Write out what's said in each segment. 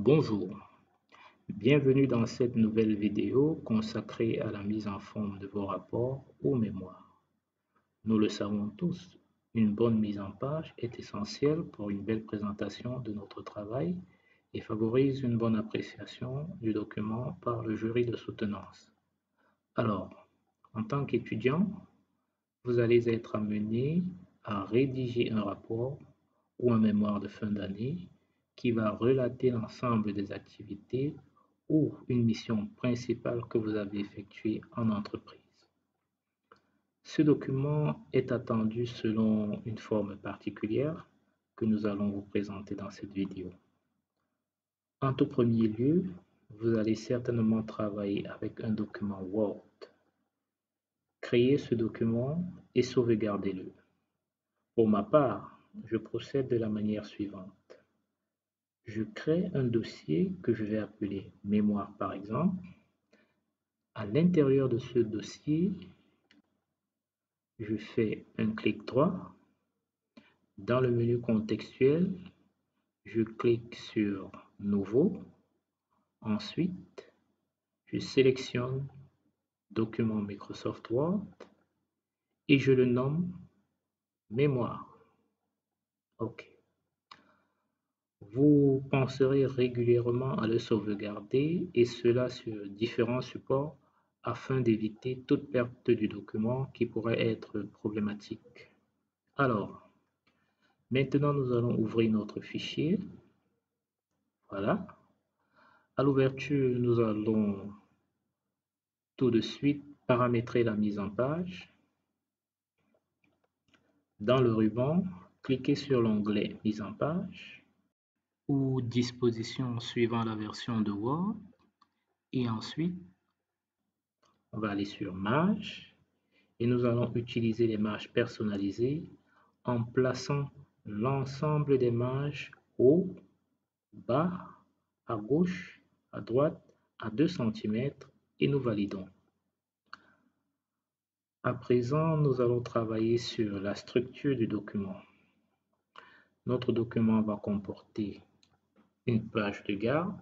Bonjour, bienvenue dans cette nouvelle vidéo consacrée à la mise en forme de vos rapports ou mémoires. Nous le savons tous, une bonne mise en page est essentielle pour une belle présentation de notre travail et favorise une bonne appréciation du document par le jury de soutenance. Alors, en tant qu'étudiant, vous allez être amené à rédiger un rapport ou un mémoire de fin d'année qui va relater l'ensemble des activités ou une mission principale que vous avez effectuée en entreprise. Ce document est attendu selon une forme particulière que nous allons vous présenter dans cette vidéo. En tout premier lieu, vous allez certainement travailler avec un document Word. Créez ce document et sauvegardez-le. Pour ma part, je procède de la manière suivante. Je crée un dossier que je vais appeler mémoire par exemple. À l'intérieur de ce dossier, je fais un clic droit. Dans le menu contextuel, je clique sur Nouveau. Ensuite, je sélectionne Document Microsoft Word et je le nomme Mémoire. OK. Vous penserez régulièrement à le sauvegarder et cela sur différents supports afin d'éviter toute perte du document qui pourrait être problématique. Alors, maintenant nous allons ouvrir notre fichier. Voilà. À l'ouverture, nous allons tout de suite paramétrer la mise en page. Dans le ruban, cliquez sur l'onglet Mise en page ou Dispositions suivant la version de Word et ensuite on va aller sur Marge et nous allons utiliser les marges personnalisées en plaçant l'ensemble des marges haut, bas, à gauche, à droite, à 2 cm et nous validons. À présent, nous allons travailler sur la structure du document. Notre document va comporter une page de garde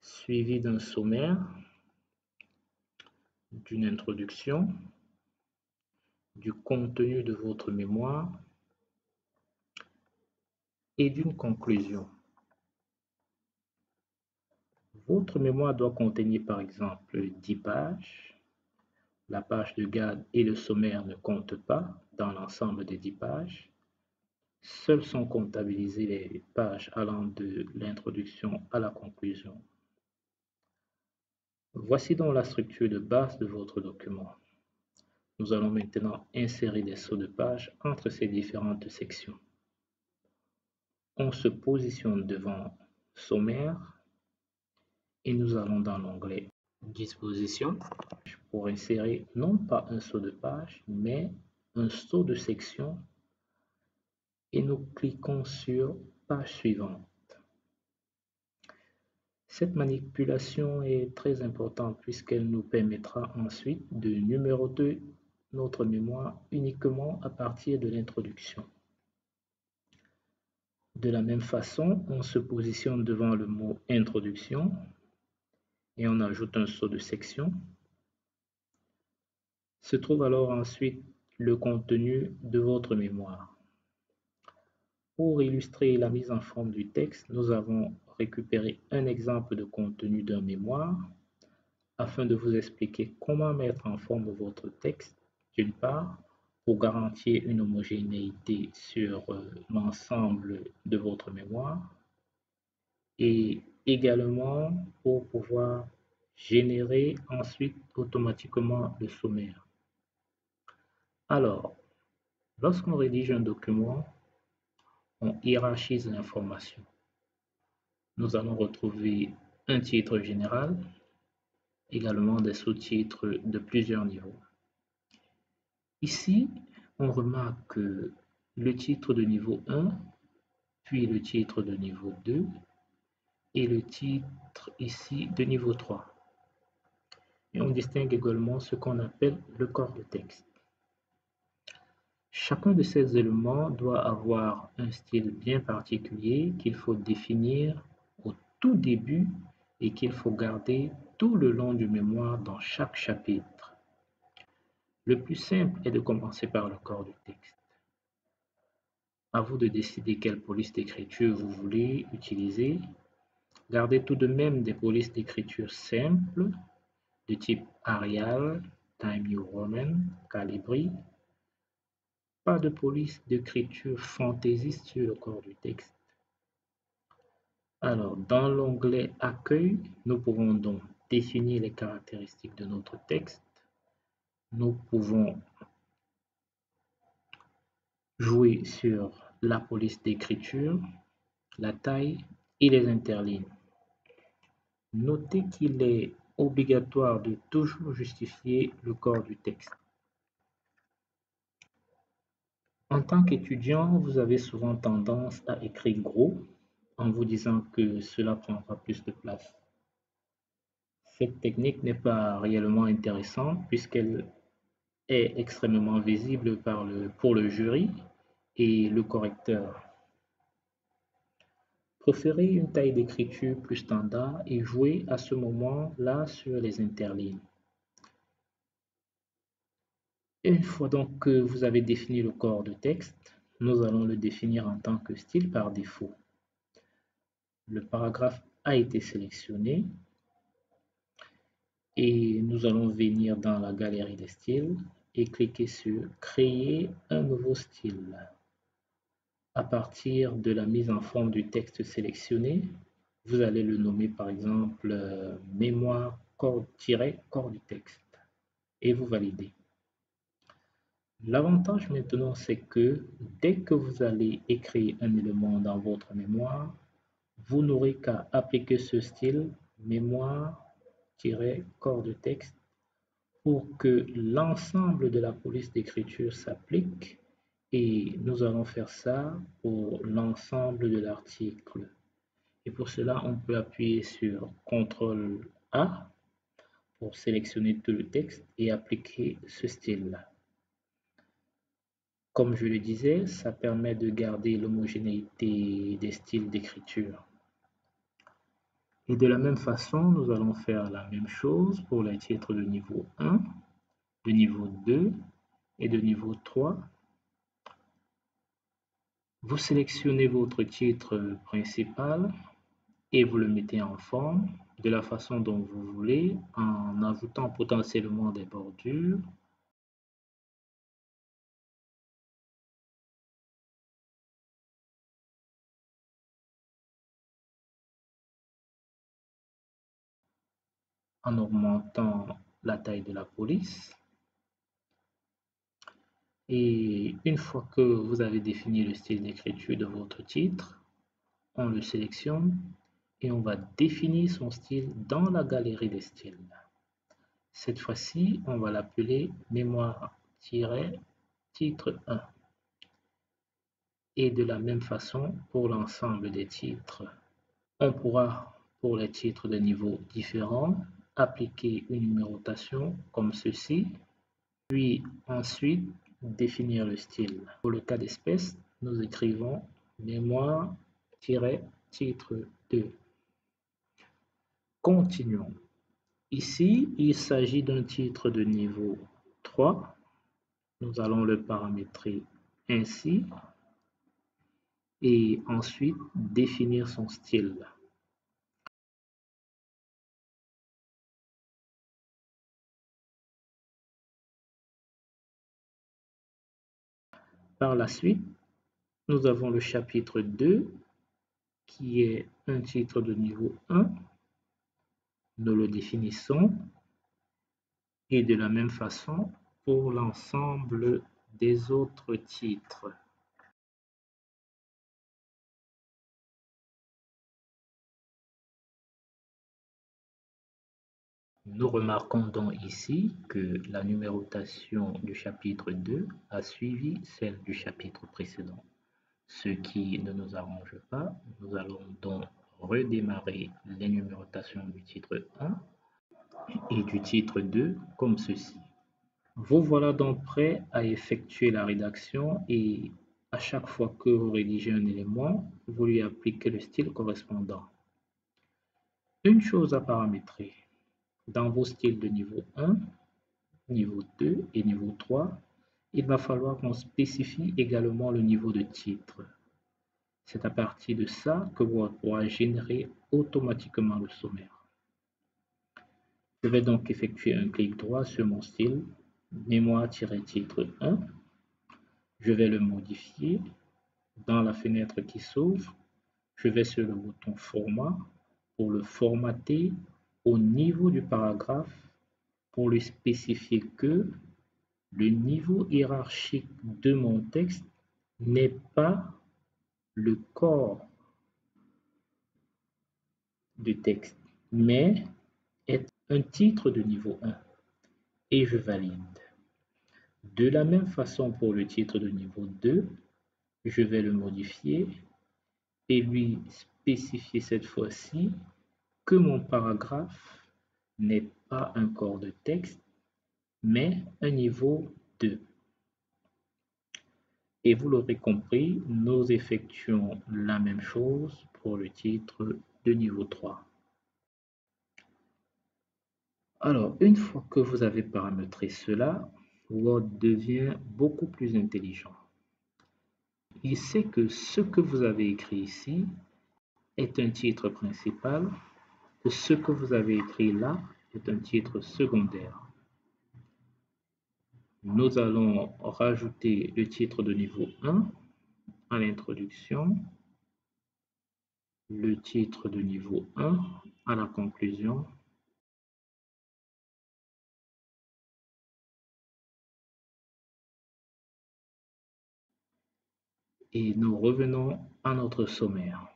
suivie d'un sommaire, d'une introduction, du contenu de votre mémoire et d'une conclusion. Votre mémoire doit contenir par exemple 10 pages. La page de garde et le sommaire ne comptent pas dans l'ensemble des 10 pages. Seules sont comptabilisées les pages allant de l'introduction à la conclusion. Voici donc la structure de base de votre document. Nous allons maintenant insérer des sauts de page entre ces différentes sections. On se positionne devant Sommaire et nous allons dans l'onglet Disposition pour insérer non pas un saut de page, mais un saut de section et nous cliquons sur Page suivante. Cette manipulation est très importante puisqu'elle nous permettra ensuite de numéroter notre mémoire uniquement à partir de l'introduction. De la même façon, on se positionne devant le mot Introduction et on ajoute un saut de section. Se trouve alors ensuite le contenu de votre mémoire. Pour illustrer la mise en forme du texte, nous avons récupéré un exemple de contenu d'un mémoire afin de vous expliquer comment mettre en forme votre texte, d'une part, pour garantir une homogénéité sur l'ensemble de votre mémoire et également pour pouvoir générer ensuite automatiquement le sommaire. Alors, lorsqu'on rédige un document, on hiérarchise l'information. Nous allons retrouver un titre général, également des sous-titres de plusieurs niveaux. Ici, on remarque que le titre de niveau 1, puis le titre de niveau 2 et le titre ici de niveau 3. Et on distingue également ce qu'on appelle le corps de texte. Chacun de ces éléments doit avoir un style bien particulier qu'il faut définir au tout début et qu'il faut garder tout le long du mémoire dans chaque chapitre. Le plus simple est de commencer par le corps du texte. À vous de décider quelle police d'écriture vous voulez utiliser. Gardez tout de même des polices d'écriture simples de type Arial, Time New Roman, Calibri. Pas de police d'écriture fantaisiste sur le corps du texte. Alors, dans l'onglet Accueil, nous pouvons donc définir les caractéristiques de notre texte. Nous pouvons jouer sur la police d'écriture, la taille et les interlignes. Notez qu'il est obligatoire de toujours justifier le corps du texte. En tant qu'étudiant, vous avez souvent tendance à écrire gros en vous disant que cela prendra plus de place. Cette technique n'est pas réellement intéressante puisqu'elle est extrêmement visible pour le jury et le correcteur. Préférez une taille d'écriture plus standard et jouez à ce moment-là sur les interlignes. Une fois donc que vous avez défini le corps de texte, nous allons le définir en tant que style par défaut. Le paragraphe a été sélectionné et nous allons venir dans la galerie des styles et cliquer sur Créer un nouveau style. À partir de la mise en forme du texte sélectionné, vous allez le nommer par exemple mémoire corps du texte et vous validez. L'avantage maintenant, c'est que dès que vous allez écrire un élément dans votre mémoire, vous n'aurez qu'à appliquer ce style mémoire-corps de texte pour que l'ensemble de la police d'écriture s'applique et nous allons faire ça pour l'ensemble de l'article. Et pour cela, on peut appuyer sur CTRL A pour sélectionner tout le texte et appliquer ce style-là. Comme je le disais, ça permet de garder l'homogénéité des styles d'écriture. Et de la même façon, nous allons faire la même chose pour les titres de niveau 1, de niveau 2 et de niveau 3. Vous sélectionnez votre titre principal et vous le mettez en forme de la façon dont vous voulez en ajoutant potentiellement des bordures. En augmentant la taille de la police. Et une fois que vous avez défini le style d'écriture de votre titre, on le sélectionne et on va définir son style dans la galerie des styles. Cette fois-ci, on va l'appeler mémoire-titre 1. Et de la même façon pour l'ensemble des titres. On pourra, pour les titres de niveaux différents, appliquer une numérotation comme ceci, puis ensuite définir le style. Pour le cas d'espèce, nous écrivons mémoire-titre 2. Continuons. Ici, il s'agit d'un titre de niveau 3. Nous allons le paramétrer ainsi et ensuite définir son style. Par la suite, nous avons le chapitre 2 qui est un titre de niveau 1. Nous le définissons et de la même façon pour l'ensemble des autres titres. Nous remarquons donc ici que la numérotation du chapitre 2 a suivi celle du chapitre précédent. Ce qui ne nous arrange pas, nous allons donc redémarrer les numérotations du titre 1 et du titre 2 comme ceci. Vous voilà donc prêt à effectuer la rédaction et à chaque fois que vous rédigez un élément, vous lui appliquez le style correspondant. Une chose à paramétrer, dans vos styles de niveau 1, niveau 2 et niveau 3, il va falloir qu'on spécifie également le niveau de titre. C'est à partir de ça que vous pourrez générer automatiquement le sommaire. Je vais donc effectuer un clic droit sur mon style, mémoire-titre 1. Je vais le modifier. Dans la fenêtre qui s'ouvre, je vais sur le bouton Format pour le formater au niveau du paragraphe pour lui spécifier que le niveau hiérarchique de mon texte n'est pas le corps du texte, mais est un titre de niveau 1 et je valide. De la même façon pour le titre de niveau 2, je vais le modifier et lui spécifier cette fois-ci que mon paragraphe n'est pas un corps de texte, mais un niveau 2. Et vous l'aurez compris, nous effectuons la même chose pour le titre de niveau 3. Alors, une fois que vous avez paramétré cela, Word devient beaucoup plus intelligent. Il sait que ce que vous avez écrit ici est un titre principal, que ce que vous avez écrit là est un titre secondaire. Nous allons rajouter le titre de niveau 1 à l'introduction, le titre de niveau 1 à la conclusion, et nous revenons à notre sommaire.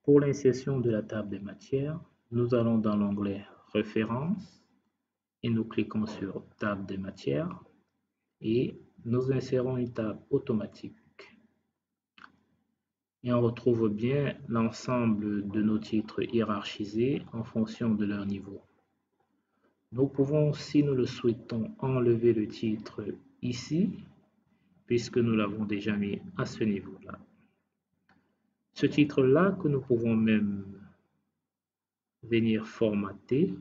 Pour l'insertion de la table des matières, nous allons dans l'onglet Références et nous cliquons sur Table des matières et nous insérons une table automatique. Et on retrouve bien l'ensemble de nos titres hiérarchisés en fonction de leur niveau. Nous pouvons, si nous le souhaitons, enlever le titre ici, puisque nous l'avons déjà mis à ce niveau-là. Ce titre-là que nous pouvons même venir formater.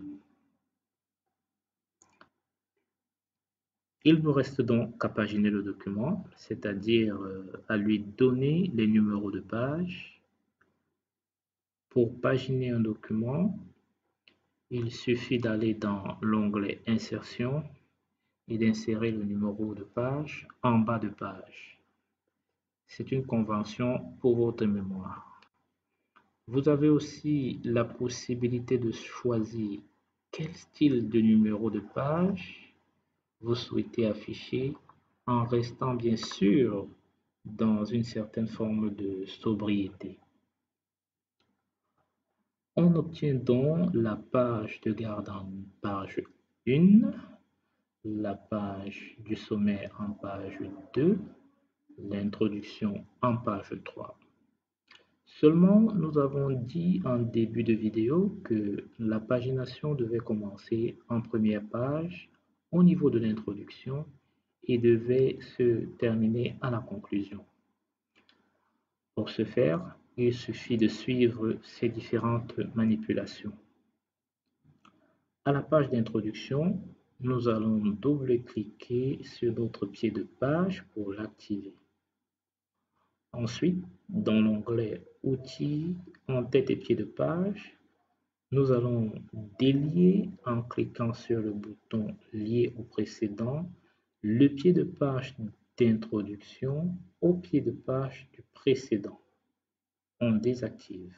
Il nous reste donc qu'à paginer le document, c'est-à-dire à lui donner les numéros de page. Pour paginer un document, il suffit d'aller dans l'onglet Insertion et d'insérer le numéro de page en bas de page. C'est une convention pour votre mémoire. Vous avez aussi la possibilité de choisir quel style de numéro de page vous souhaitez afficher en restant bien sûr dans une certaine forme de sobriété. On obtient donc la page de garde en page 1, la page du sommaire en page 2, l'introduction en page 3. Seulement, nous avons dit en début de vidéo que la pagination devait commencer en première page au niveau de l'introduction et devait se terminer à la conclusion. Pour ce faire, il suffit de suivre ces différentes manipulations. À la page d'introduction, nous allons double-cliquer sur notre pied de page pour l'activer. Ensuite, dans l'onglet Outils, en tête et pied de page, nous allons délier en cliquant sur le bouton lié au précédent le pied de page d'introduction au pied de page du précédent. On désactive.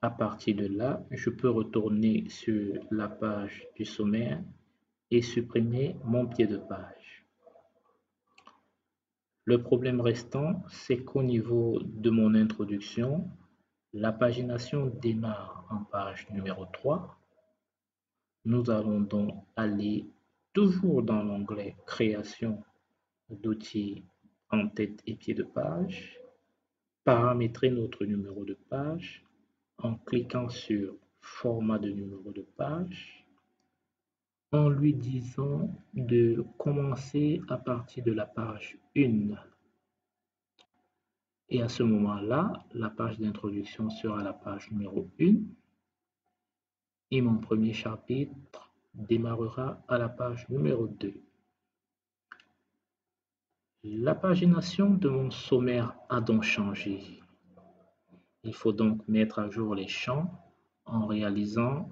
À partir de là, je peux retourner sur la page du sommaire et supprimer mon pied de page. Le problème restant, c'est qu'au niveau de mon introduction, la pagination démarre en page numéro 3. Nous allons donc aller toujours dans l'onglet Création d'outils en tête et pied de page, paramétrer notre numéro de page en cliquant sur Format de numéro de page en lui disant de commencer à partir de la page 1. Et à ce moment-là, la page d'introduction sera la page numéro 1 et mon premier chapitre démarrera à la page numéro 2. La pagination de mon sommaire a donc changé. Il faut donc mettre à jour les champs en réalisant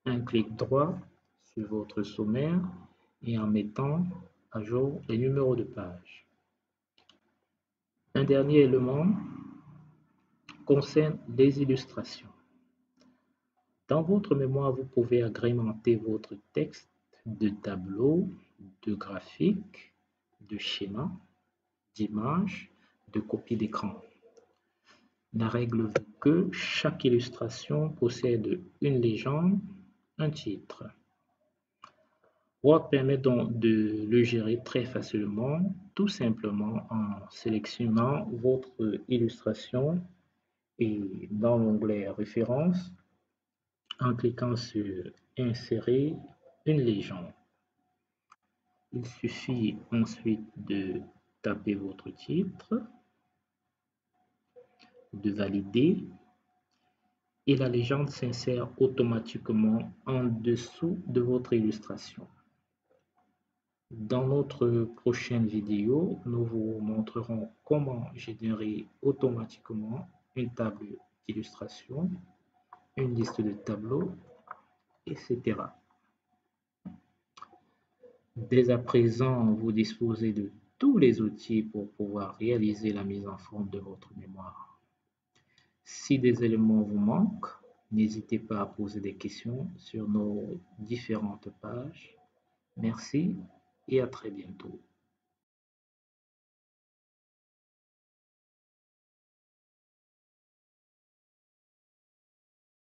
un clic droit sur votre sommaire et en mettant à jour les numéros de page. Un dernier élément concerne les illustrations. Dans votre mémoire, vous pouvez agrémenter votre texte de tableaux, de graphiques, de schémas, d'images, de copies d'écran. La règle veut que chaque illustration possède une légende, un titre. Word permet donc de le gérer très facilement, tout simplement en sélectionnant votre illustration et dans l'onglet Références, en cliquant sur Insérer une légende. Il suffit ensuite de taper votre titre, de valider et la légende s'insère automatiquement en dessous de votre illustration. Dans notre prochaine vidéo, nous vous montrerons comment générer automatiquement une table d'illustration, une liste de tableaux, etc. Dès à présent, vous disposez de tous les outils pour pouvoir réaliser la mise en forme de votre mémoire. Si des éléments vous manquent, n'hésitez pas à poser des questions sur nos différentes pages. Merci et à très bientôt.